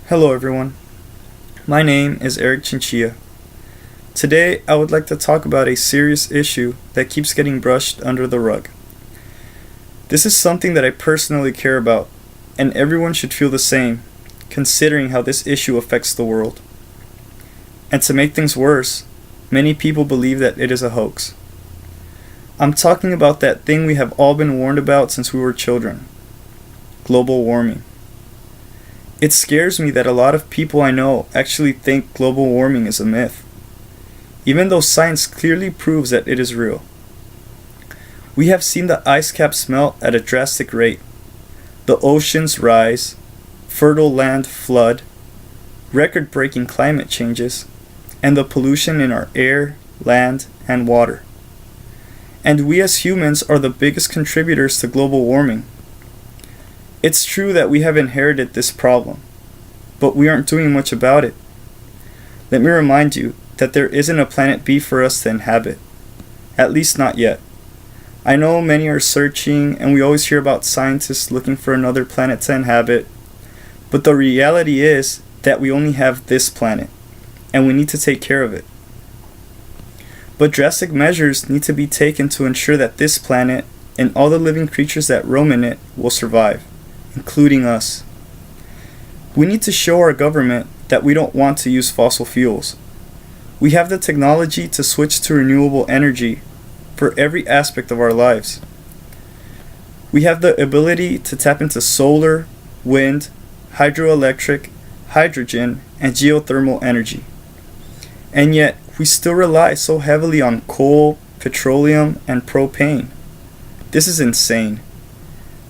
Hello everyone, my name is Eric Chinchilla. Today I would like to talk about a serious issue that keeps getting brushed under the rug. This is something that I personally care about, and everyone should feel the same, considering how this issue affects the world. And to make things worse, many people believe that it is a hoax. I'm talking about that thing we have all been warned about since we were children: global warming. It scares me that a lot of people I know actually think global warming is a myth, even though science clearly proves that it is real. We have seen the ice caps melt at a drastic rate, the oceans rise, fertile land flood, record-breaking climate changes, and the pollution in our air, land, and water. And we as humans are the biggest contributors to global warming. It's true that we have inherited this problem, but we aren't doing much about it. Let me remind you that there isn't a planet B for us to inhabit, at least not yet. I know many are searching, and we always hear about scientists looking for another planet to inhabit, but the reality is that we only have this planet, and we need to take care of it. But drastic measures need to be taken to ensure that this planet and all the living creatures that roam in it will survive, including us. We need to show our government that we don't want to use fossil fuels. We have the technology to switch to renewable energy for every aspect of our lives. We have the ability to tap into solar, wind, hydroelectric, hydrogen, and geothermal energy. And yet, we still rely so heavily on coal, petroleum, and propane. This is insane.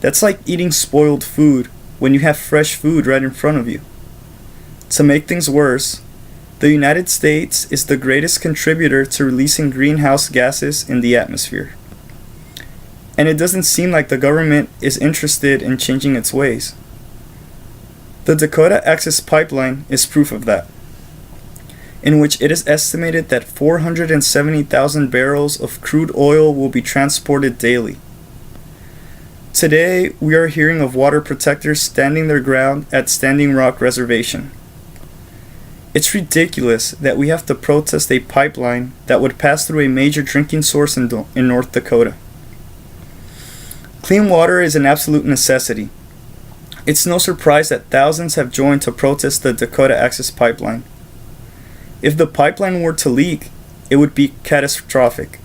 That's like eating spoiled food when you have fresh food right in front of you. To make things worse, the United States is the greatest contributor to releasing greenhouse gases in the atmosphere. And it doesn't seem like the government is interested in changing its ways. The Dakota Access Pipeline is proof of that, in which it is estimated that 470,000 barrels of crude oil will be transported daily. Today, we are hearing of water protectors standing their ground at Standing Rock Reservation. It's ridiculous that we have to protest a pipeline that would pass through a major drinking source in North Dakota. Clean water is an absolute necessity. It's no surprise that thousands have joined to protest the Dakota Access Pipeline. If the pipeline were to leak, it would be catastrophic.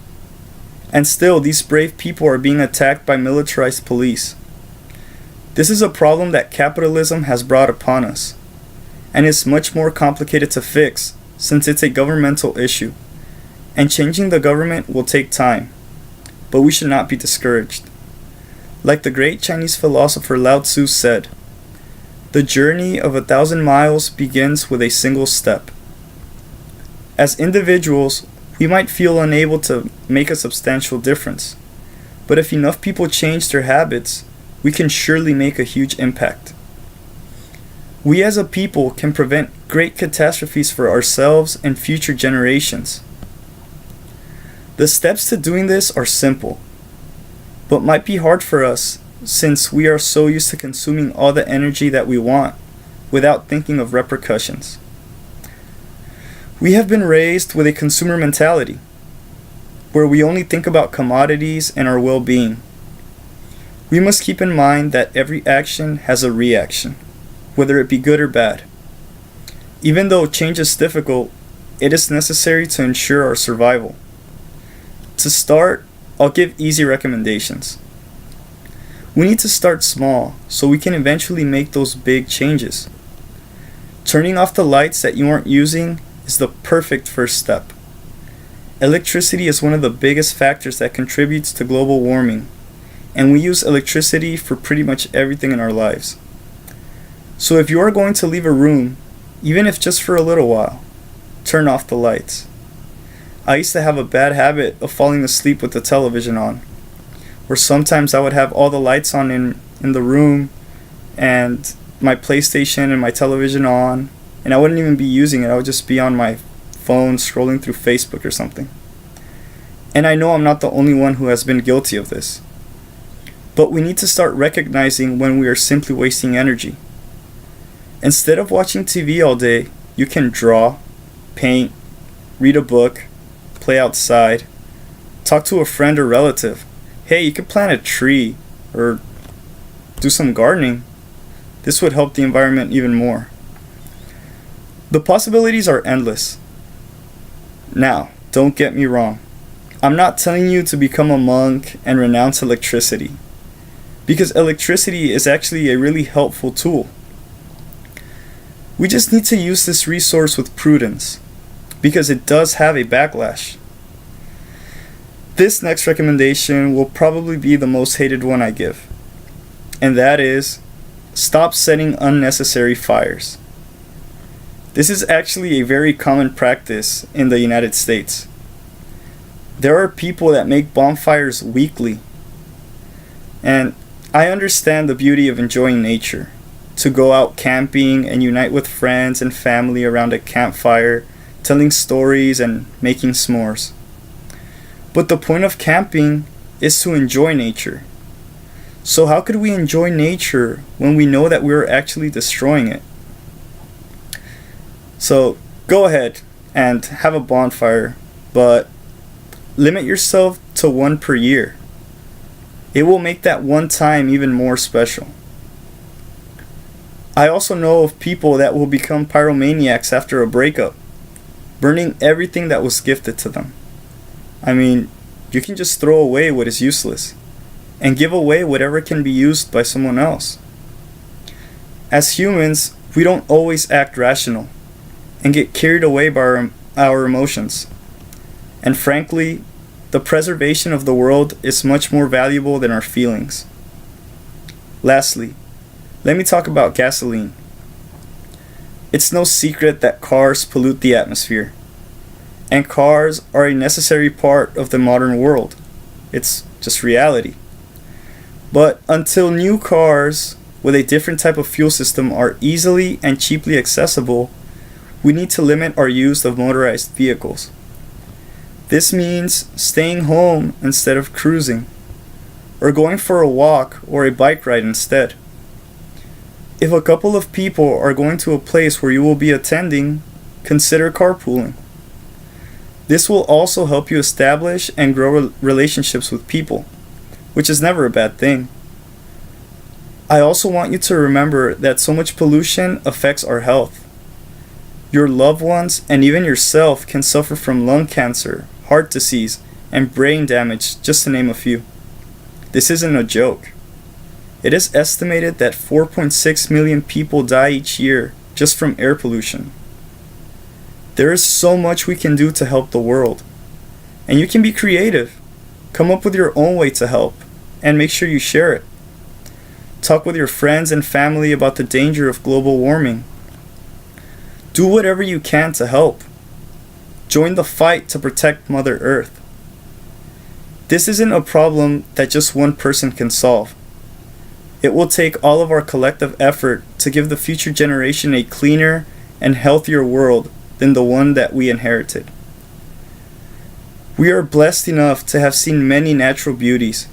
And still, these brave people are being attacked by militarized police. This is a problem that capitalism has brought upon us, and is much more complicated to fix since it's a governmental issue, and changing the government will take time, but we should not be discouraged. Like the great Chinese philosopher Lao Tzu said, "The journey of 1,000 miles begins with a single step." As individuals, we might feel unable to make a substantial difference, but if enough people change their habits, we can surely make a huge impact. We as a people can prevent great catastrophes for ourselves and future generations. The steps to doing this are simple, but might be hard for us since we are so used to consuming all the energy that we want without thinking of repercussions. We have been raised with a consumer mentality, where we only think about commodities and our well-being. We must keep in mind that every action has a reaction, whether it be good or bad. Even though change is difficult, it is necessary to ensure our survival. To start, I'll give easy recommendations. We need to start small so we can eventually make those big changes. Turning off the lights that you aren't using is the perfect first step. Electricity is one of the biggest factors that contributes to global warming, and we use electricity for pretty much everything in our lives. So if you are going to leave a room, even if just for a little while, turn off the lights. I used to have a bad habit of falling asleep with the television on, where sometimes I would have all the lights on in the room and my PlayStation and my television on, and I wouldn't even be using it. I would just be on my phone scrolling through Facebook or something. And I know I'm not the only one who has been guilty of this. But we need to start recognizing when we are simply wasting energy. Instead of watching TV all day, you can draw, paint, read a book, play outside, talk to a friend or relative. Hey, you could plant a tree or do some gardening. This would help the environment even more. The possibilities are endless. Now, don't get me wrong. I'm not telling you to become a monk and renounce electricity, because electricity is actually a really helpful tool. We just need to use this resource with prudence, because it does have a backlash. This next recommendation will probably be the most hated one I give, and that is, stop setting unnecessary fires. This is actually a very common practice in the United States. There are people that make bonfires weekly, and I understand the beauty of enjoying nature, to go out camping and unite with friends and family around a campfire, telling stories and making s'mores. But the point of camping is to enjoy nature. So how could we enjoy nature when we know that we're actually destroying it? So go ahead and have a bonfire, but limit yourself to one per year. It will make that one time even more special. I also know of people that will become pyromaniacs after a breakup, burning everything that was gifted to them. I mean, you can just throw away what is useless and give away whatever can be used by someone else. As humans, we don't always act rational and get carried away by our emotions. And frankly, the preservation of the world is much more valuable than our feelings. Lastly, let me talk about gasoline. It's no secret that cars pollute the atmosphere, and cars are a necessary part of the modern world. It's just reality. But until new cars with a different type of fuel system are easily and cheaply accessible, we need to limit our use of motorized vehicles. This means staying home instead of cruising, or going for a walk or a bike ride instead. If a couple of people are going to a place where you will be attending, consider carpooling. This will also help you establish and grow relationships with people, which is never a bad thing. I also want you to remember that so much pollution affects our health. Your loved ones and even yourself can suffer from lung cancer, heart disease, and brain damage, just to name a few. This isn't a joke. It is estimated that 4.6 million people die each year just from air pollution. There is so much we can do to help the world. And you can be creative. Come up with your own way to help, and make sure you share it. Talk with your friends and family about the danger of global warming. Do whatever you can to help. Join the fight to protect Mother Earth. This isn't a problem that just one person can solve. It will take all of our collective effort to give the future generation a cleaner and healthier world than the one that we inherited. We are blessed enough to have seen many natural beauties.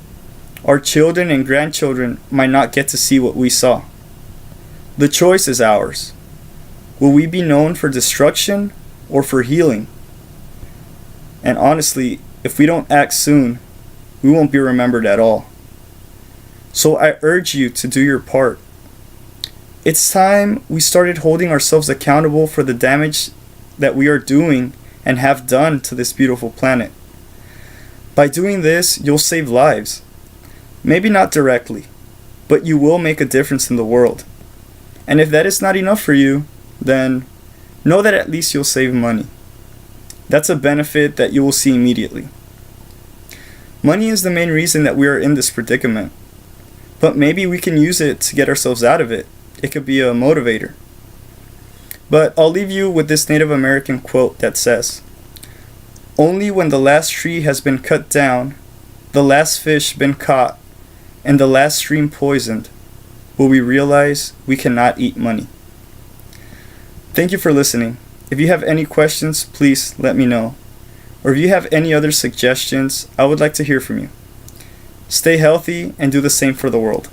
Our children and grandchildren might not get to see what we saw. The choice is ours. Will we be known for destruction or for healing? And honestly, if we don't act soon, we won't be remembered at all. So I urge you to do your part. It's time we started holding ourselves accountable for the damage that we are doing and have done to this beautiful planet. By doing this, you'll save lives. Maybe not directly, but you will make a difference in the world. And if that is not enough for you, then know that at least you'll save money. That's a benefit that you will see immediately. Money is the main reason that we are in this predicament, but maybe we can use it to get ourselves out of it. It could be a motivator. But I'll leave you with this Native American quote that says, "Only when the last tree has been cut down, the last fish been caught, and the last stream poisoned, will we realize we cannot eat money." Thank you for listening. If you have any questions, please let me know. Or if you have any other suggestions, I would like to hear from you. Stay healthy and do the same for the world.